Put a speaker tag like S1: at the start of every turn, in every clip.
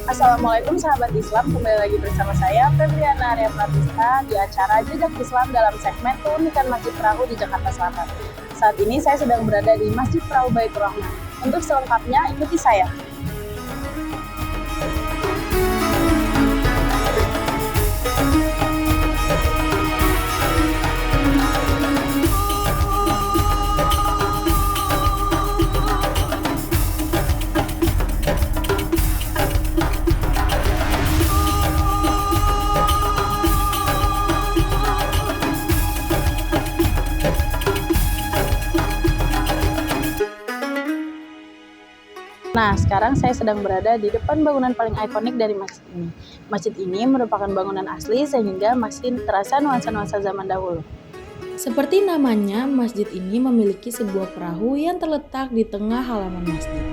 S1: Assalamualaikum sahabat Islam, kembali lagi bersama saya Febriana Arya Pratista di acara Jejak Islam dalam segmen Keunikan Masjid Perahu di Jakarta Selatan. Saat ini saya sedang berada di Masjid Perahu Baitur Rahman. Untuk selengkapnya ikuti saya. Nah, sekarang saya sedang berada di depan bangunan paling ikonik dari masjid ini. Masjid ini merupakan bangunan asli sehingga masih terasa nuansa-nuansa zaman dahulu.
S2: Seperti namanya, masjid ini memiliki sebuah perahu yang terletak di tengah halaman masjid.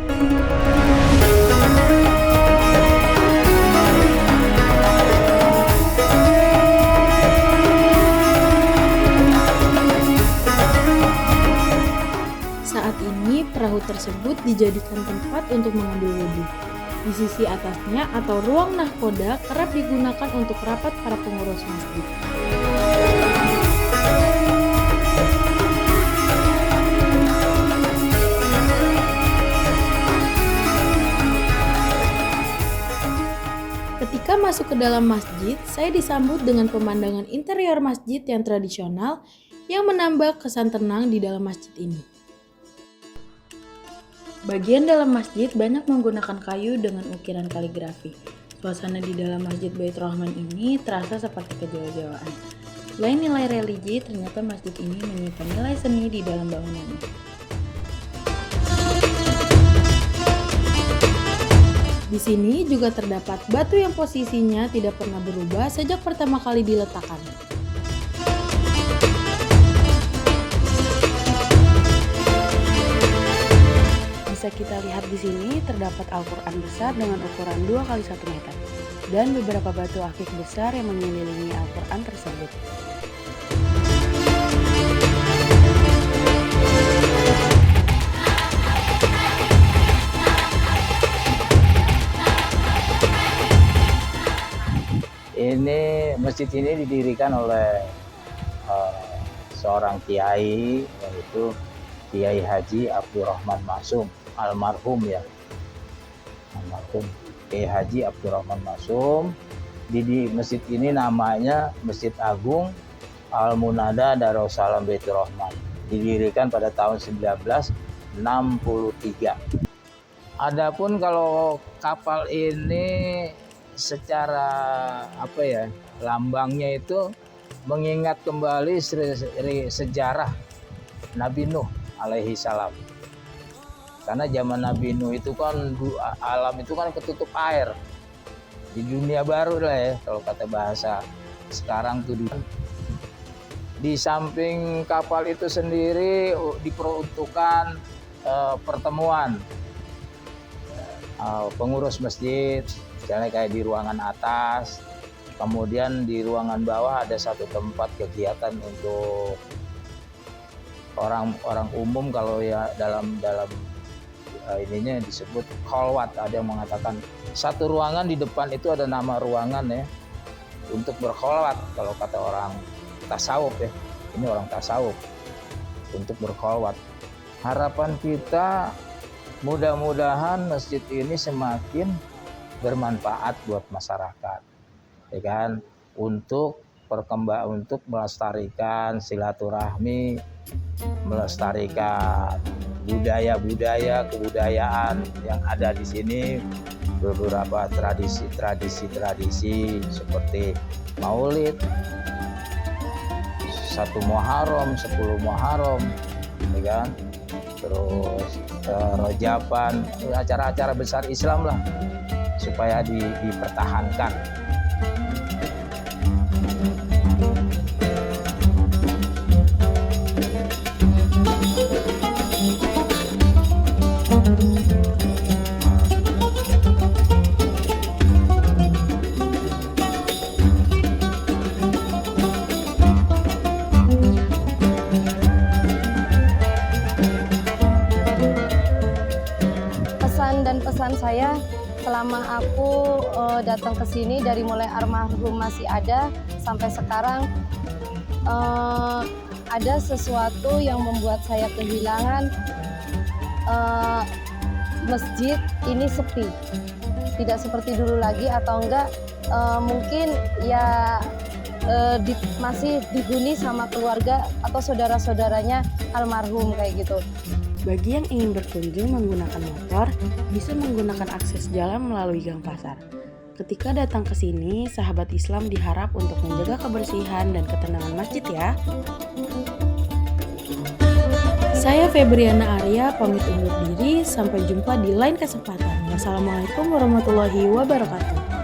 S2: Saat ini, perahu tersebut dijadikan tempat untuk mengambil wudhu. Di sisi atasnya atau ruang nahkoda kerap digunakan untuk rapat para pengurus masjid. Ketika masuk ke dalam masjid, saya disambut dengan pemandangan interior masjid yang tradisional yang menambah kesan tenang di dalam masjid ini. Bagian dalam masjid banyak menggunakan kayu dengan ukiran kaligrafi. Suasana di dalam Masjid Baitur Rahman ini terasa seperti kejawa-jawaan. Selain nilai religi, ternyata masjid ini menyimpan nilai seni di dalam bangunannya. Di sini juga terdapat batu yang posisinya tidak pernah berubah sejak pertama kali diletakkan. Bisa kita lihat di sini terdapat Al-Quran besar dengan ukuran 2 x 1 meter dan beberapa batu akik besar yang mengelilingi Al-Quran tersebut.
S3: Masjid ini didirikan oleh seorang kiai, yaitu Kiai Haji Abdurrahman Masum, almarhum ya, almarhum Kiai Haji Abdurrahman Masum. Di masjid ini namanya Masjid Agung Al-Munada Darussalam Baitur Rahman, didirikan pada tahun 1963. Adapun kalau kapal ini secara lambangnya itu mengingat kembali sejarah Nabi Nuh alaihi salam. Karena zaman Nabi Nuh itu kan alam itu kan ketutup air. Di dunia baru lah ya kalau kata bahasa sekarang tuh. Di samping kapal itu sendiri diperuntukkan pertemuan pengurus masjid, misalnya kayak di ruangan atas. Kemudian di ruangan bawah ada satu tempat kegiatan untuk orang umum, kalau ya dalam ininya disebut khalwat. Ada yang mengatakan satu ruangan di depan itu ada nama ruangan ya untuk berkhalwat, kalau kata orang tasawuf ya. Ini orang tasawuf untuk berkhalwat. Harapan kita mudah-mudahan masjid ini semakin bermanfaat buat masyarakat, ya kan, untuk melestarikan silaturahmi, melestarikan kebudayaan yang ada di sini. Beberapa tradisi seperti Maulid, 1 Muharram, 10 Muharram, ya kan, terus Rajaban, acara-acara besar Islam lah, supaya dipertahankan.
S4: Pesan saya selama aku datang ke sini dari mulai almarhum masih ada sampai sekarang, ada sesuatu yang membuat saya kehilangan. Masjid ini sepi, tidak seperti dulu lagi, atau enggak mungkin ya masih dihuni sama keluarga atau saudara-saudaranya almarhum kayak gitu.
S2: Bagi yang ingin berkunjung menggunakan motor, bisa menggunakan akses jalan melalui Gang Pasar. Ketika datang ke sini, sahabat Islam diharap untuk menjaga kebersihan dan ketenangan masjid ya. Saya Febriana Arya, pamit undur diri. Sampai jumpa di lain kesempatan. Wassalamualaikum warahmatullahi wabarakatuh.